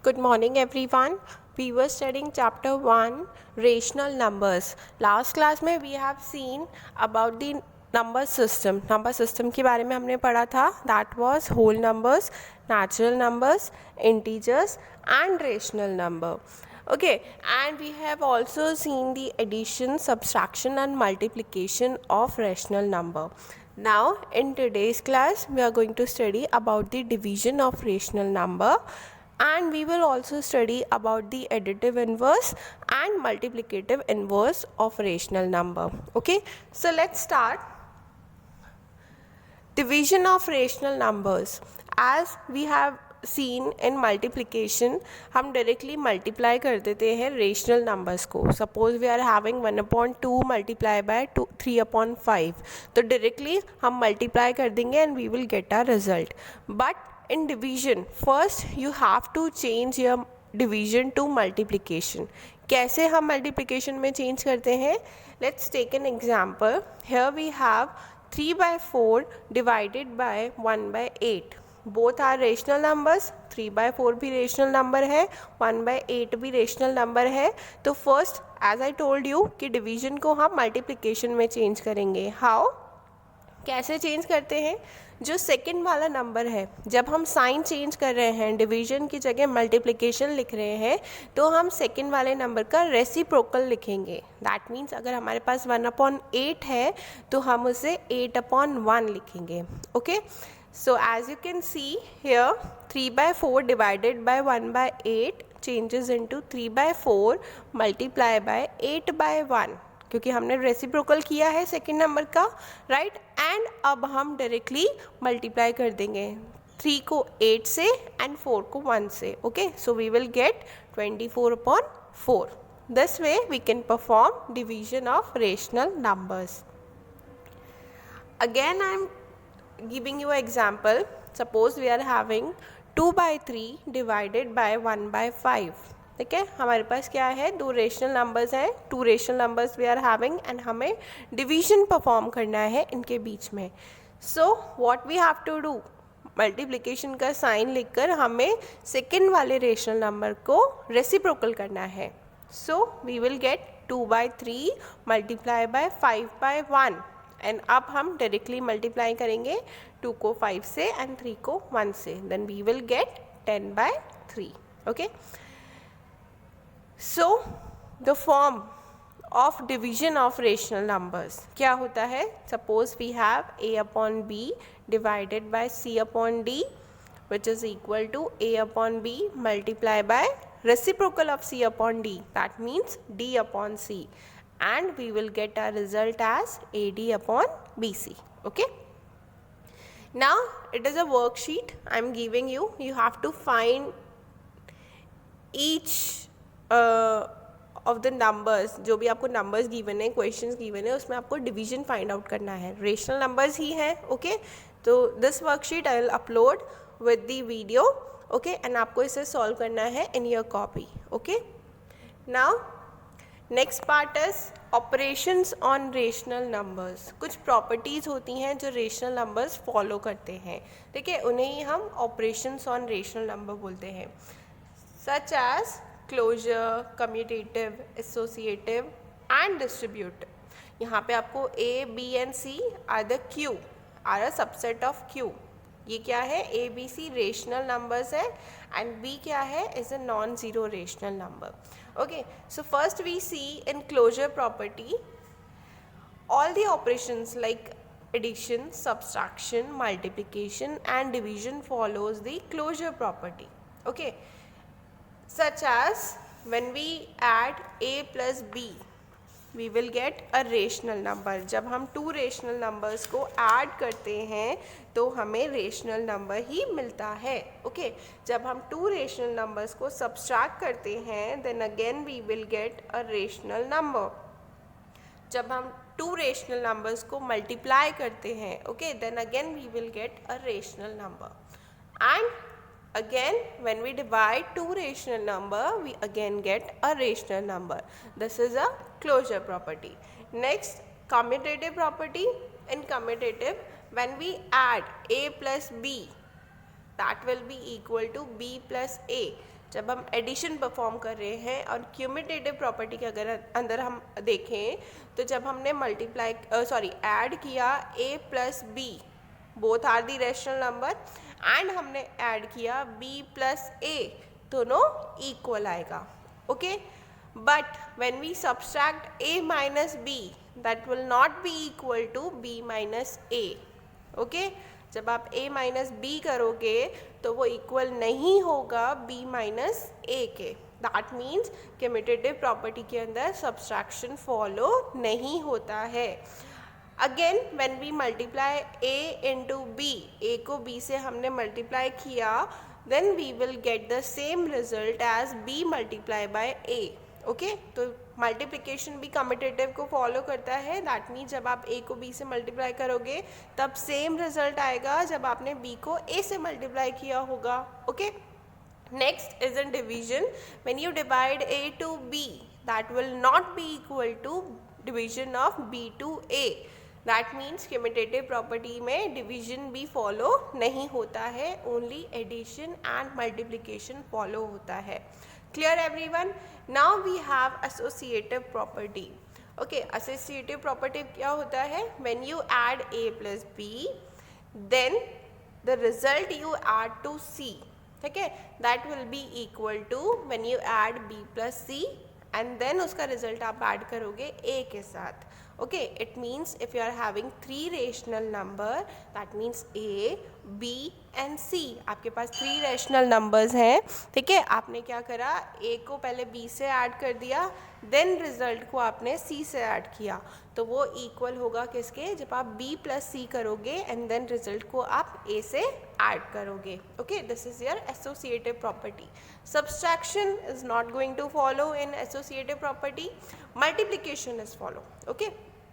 Good morning everyone. We were studying chapter 1 rational numbers. Last class में we have seen about the number system. Number system के बारे में हमने पढ़ा था. That was whole numbers, natural numbers, integers and rational number. Okay, and we have also seen the addition, subtraction and multiplication of rational number. Now in today's class we are going to study about the division of rational number, and we will also study about the additive inverse and multiplicative inverse of rational number. Okay, so let's start. Division of rational numbers. As we have seen in multiplication, हम directly multiply कर देते हैं rational numbers को. Suppose we are having 1/2 multiply by 3/5, तो directly हम multiply कर देंगे and we will get our result. But in division, first you have to change your division to multiplication. कैसे हम multiplication में change करते हैं? Let's take an example. Here we have 3/4 divided by 1/8. Both are rational numbers. 3/4 भी rational number है, 1/8 भी rational number है. तो first as I told you कि division को हम multiplication में change करेंगे. How? कैसे चेंज करते हैं? जो सेकंड वाला नंबर है, जब हम साइन चेंज कर रहे हैं, डिवीजन की जगह मल्टीप्लिकेशन लिख रहे हैं, तो हम सेकंड वाले नंबर का रेसिप्रोकल लिखेंगे. दैट मीन्स अगर हमारे पास 1/8 है तो हम उसे 8/1 लिखेंगे. Okay, so as you can see here 3/4 divided by 1/8 changes into 3/4 multiply by 8/1, क्योंकि हमने रेसिप्रोकल किया है सेकेंड नंबर का, राइट. एंड अब हम डायरेक्टली मल्टीप्लाई कर देंगे 3 को 8 से एंड 4 को 1 से. Okay, so we will get 24/4. This way we can perform division of rational numbers. Again I am giving you example. Suppose we are having 2/3 divided by 1/5. ठीक है, हमारे पास क्या है, दो रेशनल नंबर्स हैं, 2 rational numbers we are having and हमें division perform करना है इनके बीच में. So what we have to do, multiplication का साइन लिखकर हमें सेकंड वाले रेशनल नंबर को रेसिप्रोकल करना है. So we will get 2/3 multiply by 5/1 and अब हम डायरेक्टली मल्टीप्लाई करेंगे 2 को 5 से एंड 3 को 1 से. Then we will get 10/3. Okay, so the form of division of rational numbers क्या होता है? Suppose we have a/b divided by c/d which is equal to a/b multiply by reciprocal of c/d, that means d/c, and we will get our result as ad/bc. Okay, now it is a worksheet I am giving you. You have to find each of the numbers. जो भी आपको numbers given है, questions given है, उसमें आपको division find out करना है. Rational numbers ही हैं. ओके, तो this worksheet I will upload with the video. Okay, and आपको इसे सॉल्व करना है in your copy. Okay, now next part is operations on rational numbers. कुछ प्रॉपर्टीज़ होती हैं जो रेशनल नंबर्स फॉलो करते हैं. ठीक है, उन्हें ही हम ऑपरेशंस ऑन रेशनल नंबर बोलते हैं. Such as closure, commutative, associative and distributive. यहाँ पे आपको A, B and C are the Q, are a subset of Q. ये क्या है? A, B, C rational numbers है एंड बी क्या है? Is a non zero rational number. Okay, so first we see in closure property all the operations like addition, subtraction, multiplication and division follows the closure property. Okay, such as when we add a plus b we will get a rational number. जब हम 2 rational numbers को add करते हैं तो हमें rational number ही मिलता है. okay, जब हम 2 rational numbers को subtract करते हैं then again we will get a rational number. जब हम 2 rational numbers को multiply करते हैं, okay, then again we will get a rational number. And again when we divide 2 rational number we again get a rational number. This is a closure property. Next, commutative property. In commutative, when we add a plus b that will be equal to b plus a. जब हम addition perform कर रहे हैं और cumulative property के अगर अंदर हम देखें तो जब हमने ऐड किया a plus b, both are the rational number, and हमने ऐड किया b प्लस a, दोनों इक्वल आएगा. Okay, but when we subtract a minus b, that will not be equal to b minus a. Okay, जब आप a minus B करोगे तो वो equal नहीं होगा b माइनस a के. दैट मीन्स कम्यूटेटिव प्रॉपर्टी के अंदर सब्सट्रैक्शन फॉलो नहीं होता है. Again when we multiply a into b, a को b से हमने मल्टीप्लाई किया, then we will get the same result as b multiply by a. Okay, तो मल्टीप्लिकेशन भी कम्यूटेटिव को फॉलो करता है. दैट मीन्स जब आप a को b से मल्टीप्लाई करोगे तब सेम रिजल्ट आएगा जब आपने b को a से मल्टीप्लाई किया होगा. Okay, next is in division. When you divide a to b, that will not be equal to division of b to a. That means commutative property में division भी follow नहीं होता है, only addition and multiplication follow होता है. Clear everyone? Now we have associative property. Okay, associative property क्या होता है? When you add a plus b, then the result you add to c, ठीक है, that will be equal to when you add b plus c and then उसका result आप add करोगे a के साथ. Okay, it means if you are having three rational number, that means a, b and c. आपके पास three rational numbers हैं, ठीक है. आपने क्या करा, a को पहले b से ऐड कर दिया, then result को आपने c से ऐड किया, तो वो इक्वल होगा किसके, जब आप b प्लस c करोगे एंड देन रिजल्ट को आप a से ऐड करोगे. Okay, this is your associative property. Subtraction is not going to follow in associative property, multiplication is follow. Okay,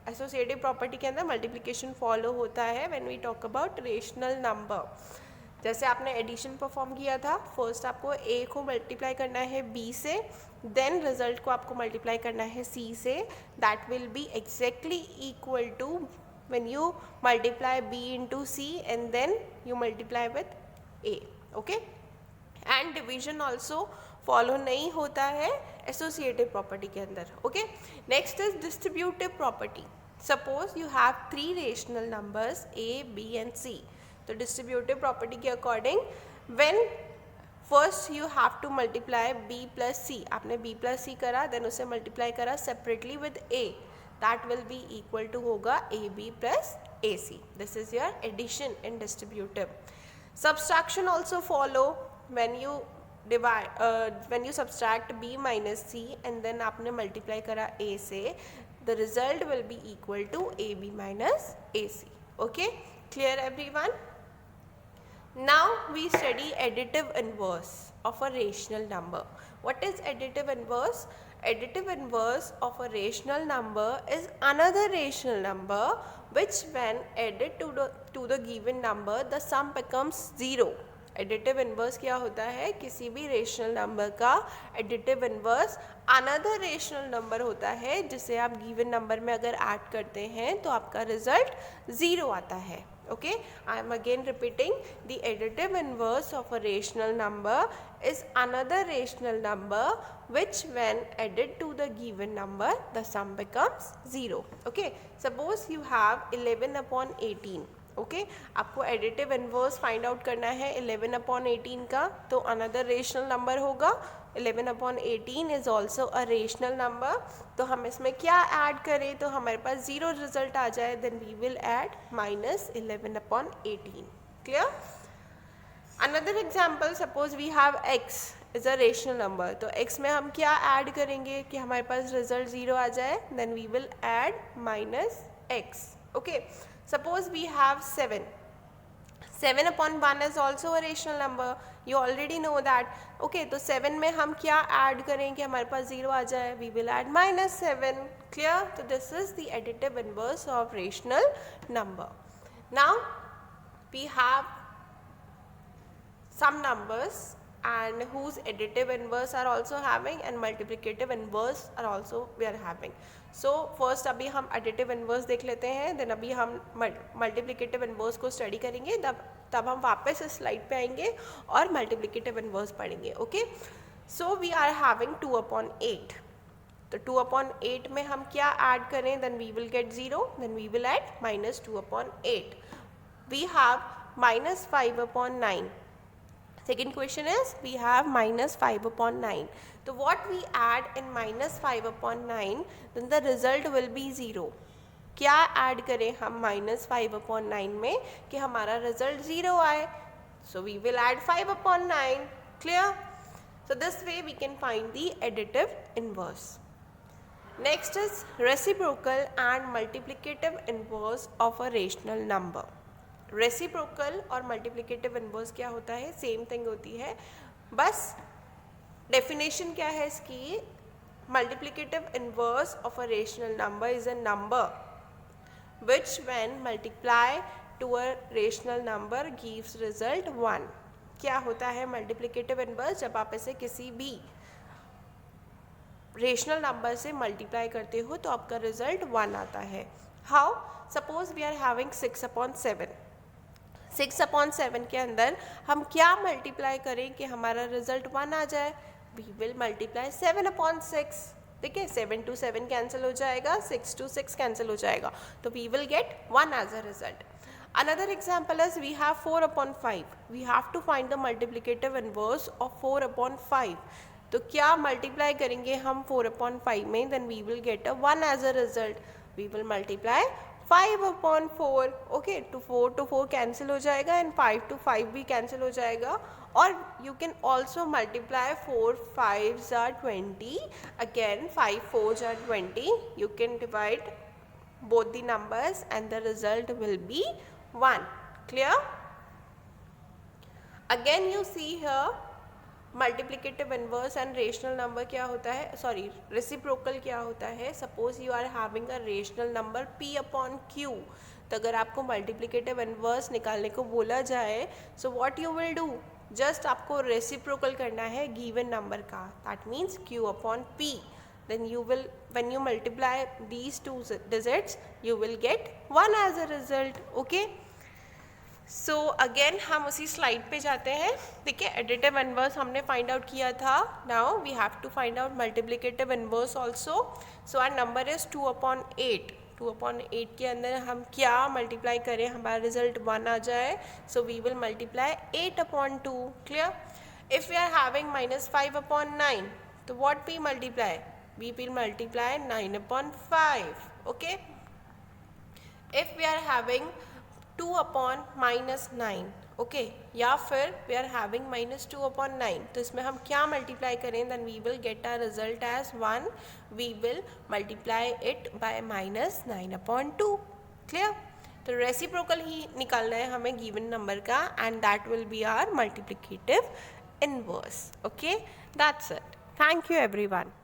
associative property के अंदर मल्टीप्लिकेशन फॉलो होता है when we talk about rational number. जैसे आपने addition perform किया था, first आपको a को मल्टीप्लाई करना है b से, देन रिजल्ट को आपको मल्टीप्लाई करना है c से. That will be exactly equal to when you multiply b into c and then you multiply with a. Okay, and division also follow नहीं होता है एसोसिएटिव प्रॉपर्टी के अंदर. Okay, next is distributive property. Suppose you have three rational numbers a, b and c. तो distributive property के according when first you have to multiply b plus c, आपने b plus c करा, then उसे multiply करा separately with a, that will be equal to होगा ab plus ac. This is your addition in distributive. Subtraction also follow when you subtract b minus c and then आपने multiply करा a से, the result will be equal to ab minus ac. Okay, clear everyone? Now we study additive inverse of a rational number. What is additive inverse? Additive inverse of a rational number is another rational number which when added to the given number the sum becomes 0. Additive inverse क्या होता है, किसी भी rational number का additive inverse another rational number होता है जिसे आप गिवन नंबर में अगर ऐड करते हैं तो आपका रिजल्ट 0 आता है. Okay, I am again repeating, the additive inverse of a rational number is another rational number which when added to the given number the sum becomes 0. Okay, suppose you have 11 upon 18. Okay, आपको additive inverse find out करना है 11 upon 18 का, तो another rational number होगा. 11 upon 18 is also a rational number. तो हम इसमें क्या ऐड करें तो हमारे पास 0 रिजल्ट आ जाए, then we will add minus 11 upon 18. Clear? Another example, suppose we have x is a rational number. तो x में हम क्या ऐड करेंगे कि हमारे पास रिजल्ट 0 आ जाए, then we will add minus x. Okay, suppose we have 7. 7 upon 1 is also a rational number. You already know that. Okay, तो 7 में हम क्या ऐड करें कि हमारे पास 0 आ जाए, we will add minus 7. Clear? So this is the additive inverse of rational number. Now we have some numbers and whose additive inverse are also having and multiplicative inverse are also we are having. So first अभी हम additive inverse देख लेते हैं, then अभी हम multiplicative inverse को study करेंगे, तब हम वापस इस स्लाइड पे आएंगे और multiplicative inverse पढ़ेंगे. Okay, so we are having 2/8. तो 2/8 में हम क्या ऐड करें, then we will get 0, then we will add -2/8. We have -5/9. Second question is we have -5/9. So what we add in -5/9, then the result will be 0. क्या add करें हम -5/9 में कि हमारा रिजल्ट 0 आए? So we will add 5/9. Clear? So this way we can find the additive inverse. Next is reciprocal and multiplicative inverse of a rational number. Reciprocal और multiplicative inverse क्या होता है? सेम थिंग होती है, बस डेफिनेशन क्या है इसकी? Multiplicative inverse of a rational number is a number which when multiply to a rational number gives result 1. क्या होता है मल्टीप्लिकेटिव इन्वर्स? जब आप इसे किसी भी रेशनल नंबर से मल्टीप्लाई करते हो तो आपका रिजल्ट 1 आता है. How? Suppose we are having 6/7. 6/7 के अंदर हम क्या मल्टीप्लाई करें कि हमारा रिजल्ट 1 आ जाए? We will multiply 7/6. देखिए 7 to 7 कैंसिल हो जाएगा, 6 to 6 कैंसिल हो जाएगा, तो we will get 1 as a result. Another example is we have 4/5. We have to find the multiplicative inverse of 4/5. तो क्या मल्टीप्लाई करेंगे हम 4/5 में? Then we will get a 1 as a result. We will multiply 5/4. Okay, 4 to 4 cancel हो जाएगा and 5 to 5 भी cancel हो जाएगा. और you can also multiply 4 5s are 20. Again 5 4s are 20. You can divide both the numbers and the result will be 1. Clear? Again you see here multiplicative inverse and rational number क्या होता है, sorry reciprocal क्या होता है. Suppose you are having a rational number P/Q. तो अगर आपको multiplicative inverse निकालने को बोला जाए, so what you will do? Just आपको रेसिप्रोकल करना है गिवन नंबर का, that means Q/P. then you will, when you multiply these two digits, you will get 1 as a result. Okay, so again हम उसी स्लाइड पे जाते हैं. देखिए एडिटिव इनवर्स हमने फाइंड आउट किया था. Now we have to find out multiplicative inverse also. So our number is 2/8. 2/8 के अंदर हम क्या मल्टीप्लाई करें हमारा रिजल्ट 1 आ जाए? So we will multiply 8/2. Clear? If we are having -5/9, तो what we multiply? We will multiply 9/5. Okay, if we are having 2/-9, okay, या फिर we are having -2/9, तो इसमें हम क्या मल्टीप्लाई करें? then we will get our result as 1. we will multiply it by -9/2. clear? तो reciprocal ही निकालना है हमें गिवन नंबर का, and that will be our multiplicative inverse. okay, that's it. Thank you everyone.